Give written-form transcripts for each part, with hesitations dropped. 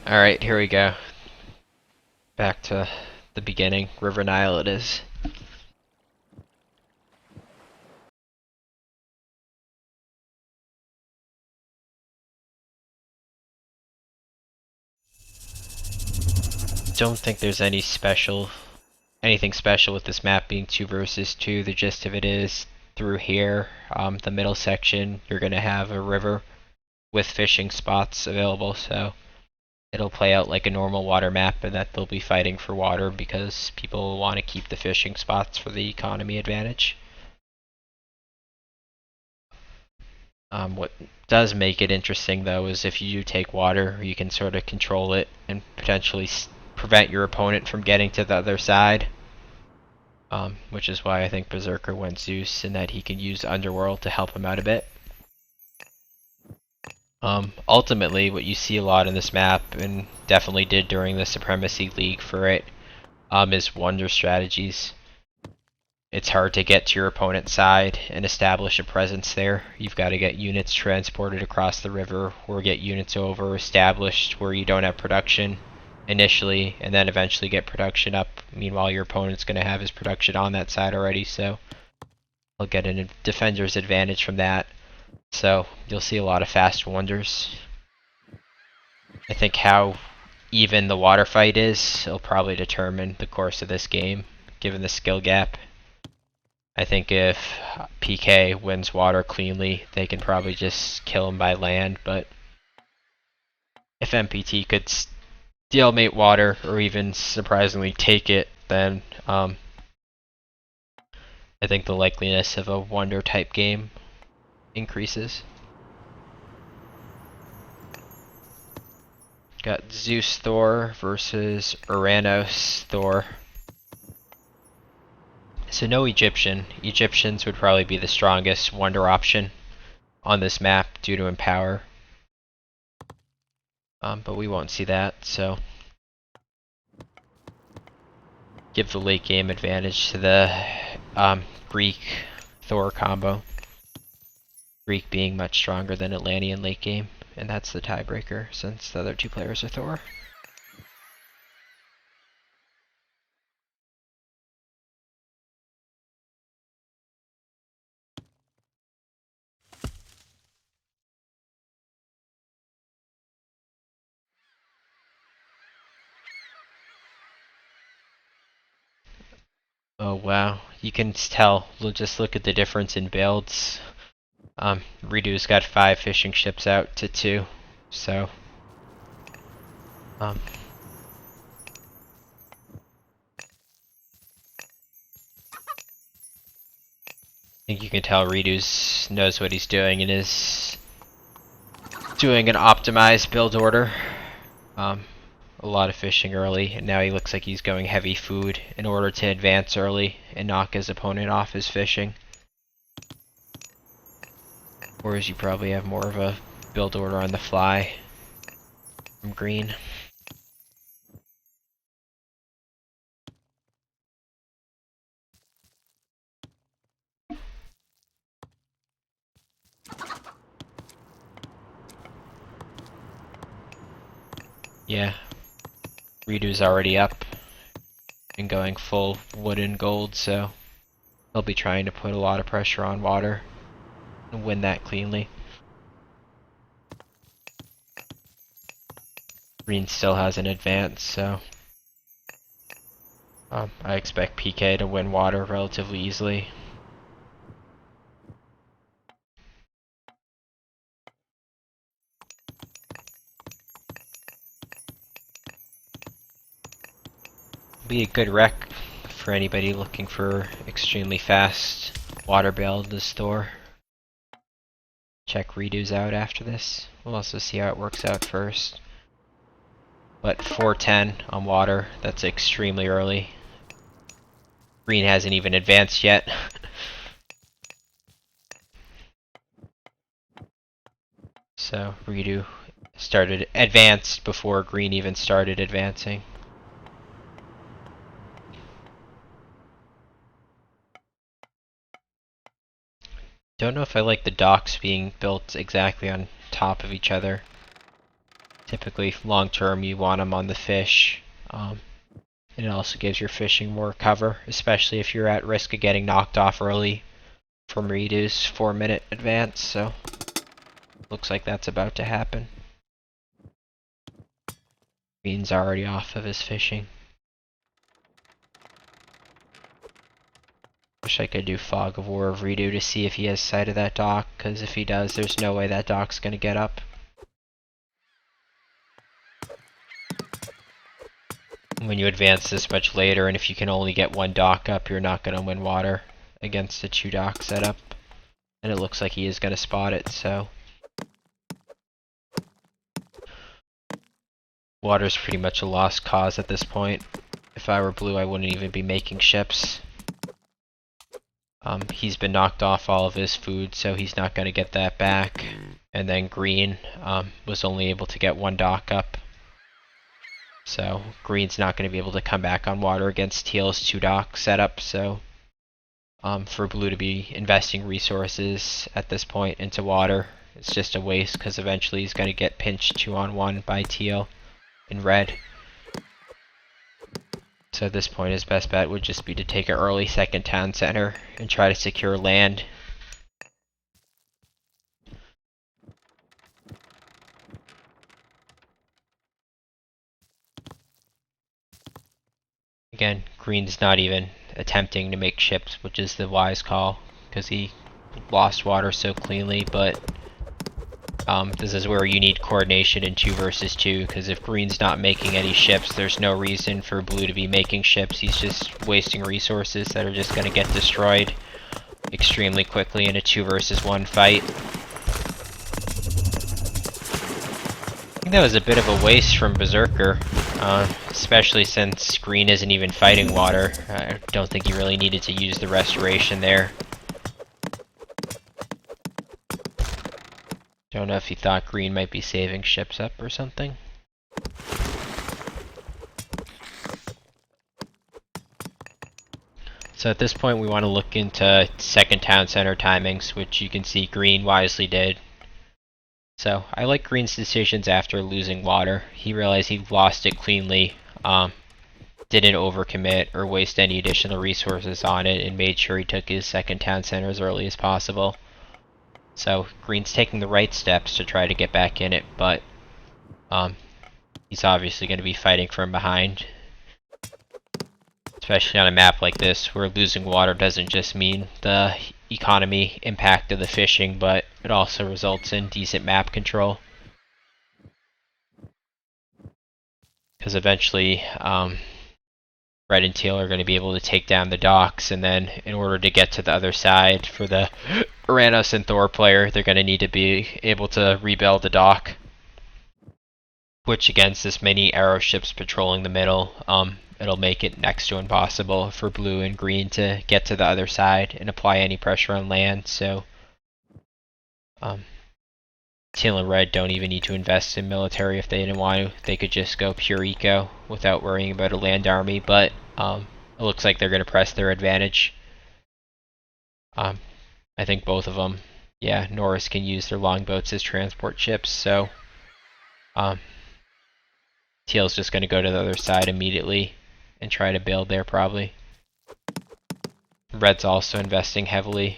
Alright, here we go. Back to the beginning. River Nile it is. Don't think there's anything special with this map being 2 versus 2. The gist of it is through here, the middle section, you're gonna have a river with fishing spots available, so it'll play out like a normal water map, and that they'll be fighting for water because people want to keep the fishing spots for the economy advantage. What does make it interesting though is if you do take water, you can sort of control it and potentially prevent your opponent from getting to the other side. Which is why I think Berserker went Zeus, in that he can use Underworld to help him out a bit. Ultimately, what you see a lot in this map, and definitely did during the Supremacy League for it, is wonder strategies. It's hard to get to your opponent's side and establish a presence there. You've got to get units transported across the river, or get units over established where you don't have production initially, and then eventually get production up. Meanwhile, your opponent's going to have his production on that side already, so he'll get a defender's advantage from that. So you'll see a lot of fast wonders. I think how even the water fight is will probably determine the course of this game, given the skill gap. I think if PK wins water cleanly, they can probably just kill him by land, but if MpT could stalemate water, or even surprisingly take it, then I think the likeliness of a wonder type game increases. Got Zeus Thor versus Uranus Thor. So no Egyptian. Egyptians would probably be the strongest wonder option on this map due to Empower. But we won't see that, so give the late game advantage to the Greek Thor combo. Greek being much stronger than Atlantean late game, and that's the tiebreaker since the other two players are Thor. Oh wow, you can tell. Just look at the difference in builds. Redo's got 5 fishing ships out to 2, so I think you can tell Redo's knows what he's doing and is doing an optimized build order. A lot of fishing early, and now he looks like he's going heavy food in order to advance early and knock his opponent off his fishing. Whereas you probably have more of a build order on the fly from green. Yeah, Redo's already up and going full wood and gold, so he'll be trying to put a lot of pressure on water and win that cleanly. Green still has an advance, so I expect PK to win water relatively easily. Be a good rec for anybody looking for extremely fast water build to store. Check Redo's out after this. We'll also see how it works out first. But 410 on water, that's extremely early. Green hasn't even advanced yet. So Redo started advanced before Green even started advancing. Don't know if I like the docks being built exactly on top of each other. Typically, long term, you want them on the fish. And it also gives your fishing more cover, especially if you're at risk of getting knocked off early from reduce 4-minute advance. So, looks like that's about to happen. Green's already off of his fishing. Wish I could do Fog of War of Redo to see if he has sight of that dock, because if he does, there's no way that dock's going to get up. When you advance this much later, and if you can only get one dock up, you're not going to win water against a 2-dock setup. And it looks like he is going to spot it, so... Water's pretty much a lost cause at this point. If I were blue, I wouldn't even be making ships. He's been knocked off all of his food, so he's not going to get that back. And then green was only able to get one dock up. So green's not going to be able to come back on water against teal's 2-dock setup, so for blue to be investing resources at this point into water, it's just a waste, because eventually he's going to get pinched 2-on-1 by teal in red. So at this point his best bet would just be to take an early second town center and try to secure land. Again, green's not even attempting to make ships, which is the wise call, because he lost water so cleanly, but this is where you need coordination in 2 versus 2, because if green's not making any ships, there's no reason for blue to be making ships. He's just wasting resources that are just going to get destroyed extremely quickly in a 2 versus 1 fight. I think that was a bit of a waste from Berserker, especially since green isn't even fighting water. I don't think he really needed to use the restoration there. Don't know if he thought green might be saving ships up or something. So at this point we want to look into second town center timings, which you can see green wisely did. So I like green's decisions after losing water. He realized he lost it cleanly, didn't overcommit or waste any additional resources on it, and made sure he took his second town center as early as possible. So green's taking the right steps to try to get back in it, but he's obviously going to be fighting from behind. Especially on a map like this, where losing water doesn't just mean the economy impact of the fishing, but it also results in decent map control. Because eventually, red and teal are going to be able to take down the docks, and then in order to get to the other side for the Uranus and Thor player, they're going to need to be able to rebuild the dock. Which against this many arrow ships patrolling the middle, it'll make it next to impossible for blue and green to get to the other side and apply any pressure on land, so teal and red don't even need to invest in military if they didn't want to. They could just go pure eco without worrying about a land army, but it looks like they're going to press their advantage. I think both of them, yeah, Norris can use their longboats as transport ships, so teal's just going to go to the other side immediately and try to build there probably. Red's also investing heavily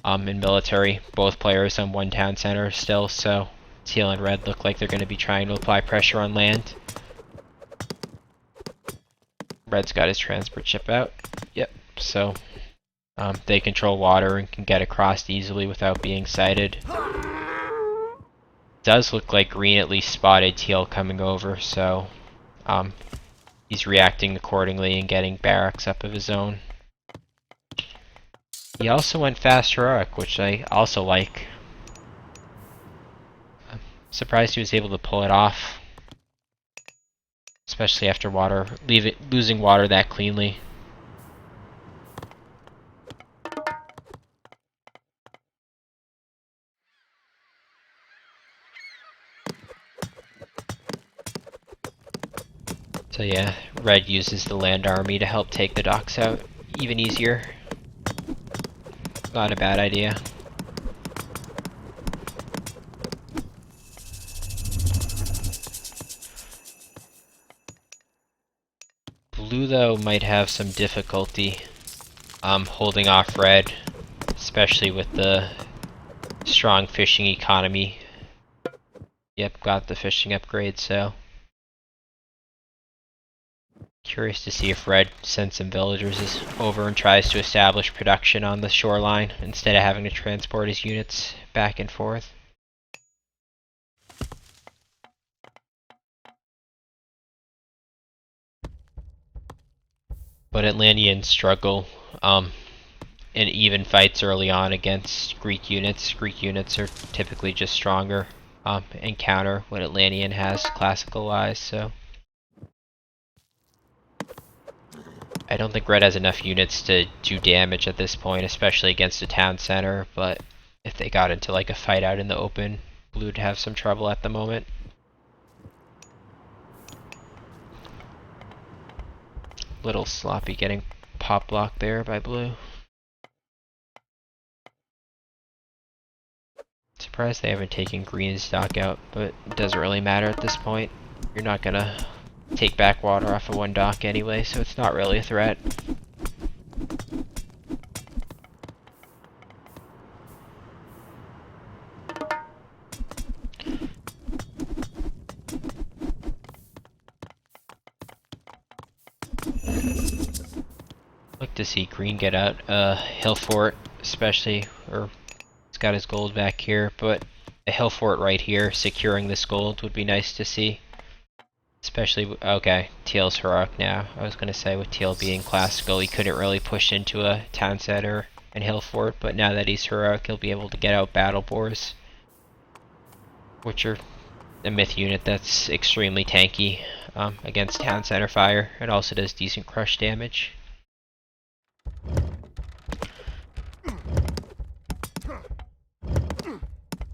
in military. Both players on one town center still, so teal and red look like they're going to be trying to apply pressure on land. Red's got his transport ship out. Yep, so they control water and can get across easily without being sighted. Does look like green at least spotted teal coming over, so he's reacting accordingly and getting barracks up of his own. He also went fast heroic, which I also like. I'm surprised he was able to pull it off, especially after losing water that cleanly. So yeah, red uses the land army to help take the docks out even easier. Not a bad idea. Blue, though, might have some difficulty holding off red, especially with the strong fishing economy. Yep, got the fishing upgrade, so curious to see if red sends some villagers over and tries to establish production on the shoreline instead of having to transport his units back and forth. But Atlanteans struggle in even fights early on against Greek units. Greek units are typically just stronger and counter what Atlantean has classical-wise, so I don't think red has enough units to do damage at this point, especially against a town center, but if they got into like a fight out in the open, blue would have some trouble at the moment. Little sloppy getting pop blocked there by blue. Surprised they haven't taken green's dock out, but it doesn't really matter at this point. You're not gonna take back water off of one dock anyway, so it's not really a threat. Like to see green get out hill fort, especially, or he's got his gold back here, but a hill fort right here securing this gold would be nice to see. Especially, okay, teal's heroic now. I was gonna say with teal being classical, he couldn't really push into a town center and hill fort, but now that he's heroic, he'll be able to get out battle boars, which are a myth unit that's extremely tanky against town center fire. It also does decent crush damage.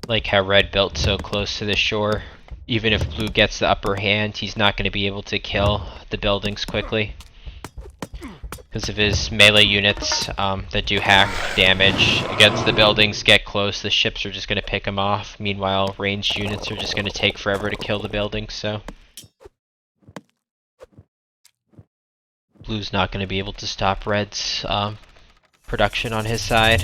Like how red built so close to the shore. Even if blue gets the upper hand, he's not going to be able to kill the buildings quickly because of his melee units that do hack damage against the buildings. Get close, the ships are just going to pick him off. Meanwhile, ranged units are just going to take forever to kill the buildings, so blue's not going to be able to stop red's production on his side.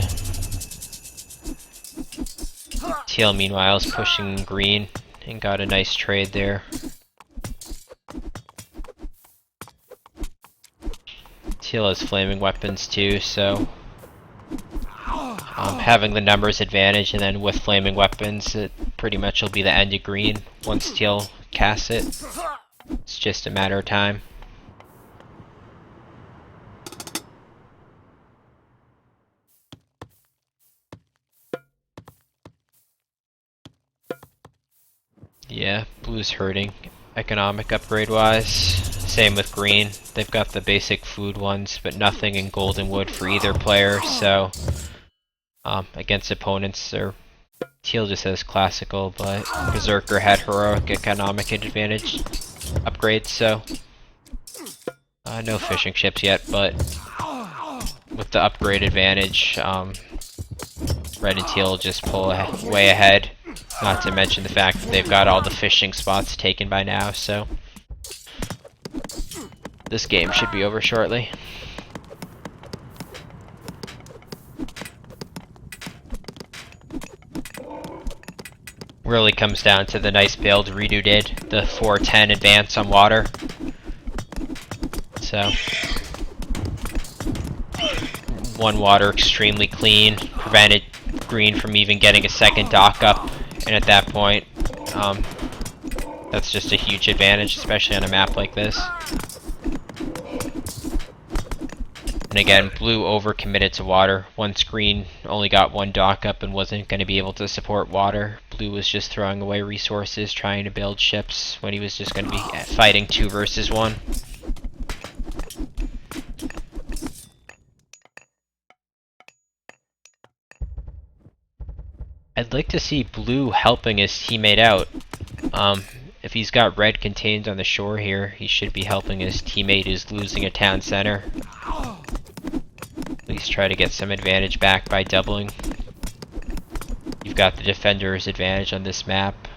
Teal, meanwhile, is pushing green and got a nice trade there. Teal has flaming weapons too, so having the numbers advantage, and then with flaming weapons, it pretty much will be the end of green once Teal casts it. It's just a matter of time. Yeah, blue's hurting economic upgrade wise. Same with green. They've got the basic food ones, but nothing in gold and wood for either player, so against opponents, teal just has classical, but Berserker had heroic economic advantage upgrades, so no fishing ships yet, but with the upgrade advantage, red and teal just pull way ahead. Not to mention the fact that they've got all the fishing spots taken by now, so this game should be over shortly. Really comes down to the nice build Redo did, the 410 advance on water. So, one water extremely clean, prevented green from even getting a second dock up. And at that point, that's just a huge advantage, especially on a map like this. And again, blue overcommitted to water. Once green only got one dock up and wasn't going to be able to support water, blue was just throwing away resources trying to build ships when he was just going to be fighting 2 versus 1. I'd like to see blue helping his teammate out. If he's got red contained on the shore here, he should be helping his teammate who's losing a town center. At least try to get some advantage back by doubling. You've got the defender's advantage on this map.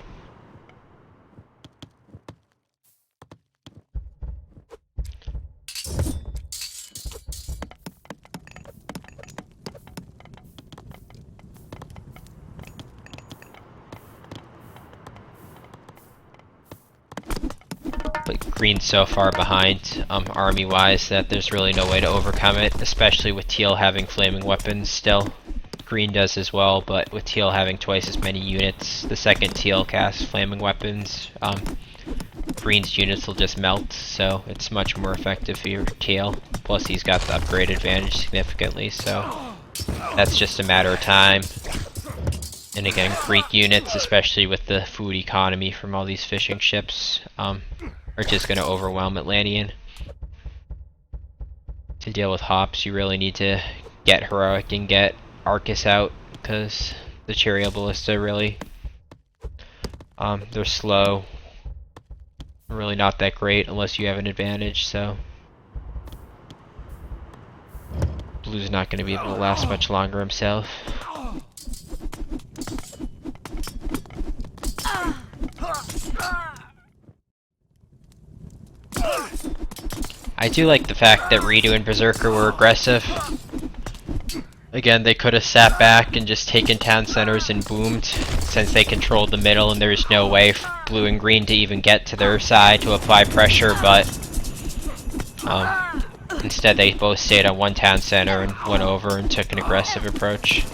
but green's so far behind army-wise that there's really no way to overcome it, especially with teal having flaming weapons still. Green does as well, but with teal having twice as many units, the second teal casts flaming weapons, green's units will just melt, so it's much more effective for your teal. Plus he's got the upgrade advantage significantly, so that's just a matter of time. And again, Greek units, especially with the food economy from all these fishing ships, are just going to overwhelm Atlantean. To deal with hops, you really need to get heroic and get Arcus out, because the Cheerio Ballista really, they're slow. Really not that great unless you have an advantage, so Blue's not going to be able to last much longer himself. I do like the fact that Redo and Berserker were aggressive. Again, they could have sat back and just taken town centers and boomed, since they controlled the middle and there's no way for blue and green to even get to their side to apply pressure, but instead they both stayed on one town center and went over and took an aggressive approach.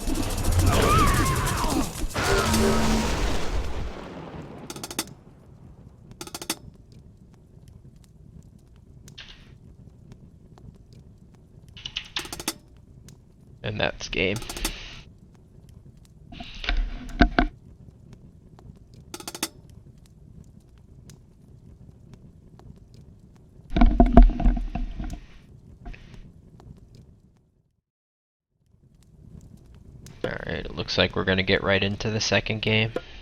And that's game. Alright, it looks like we're gonna get right into the second game.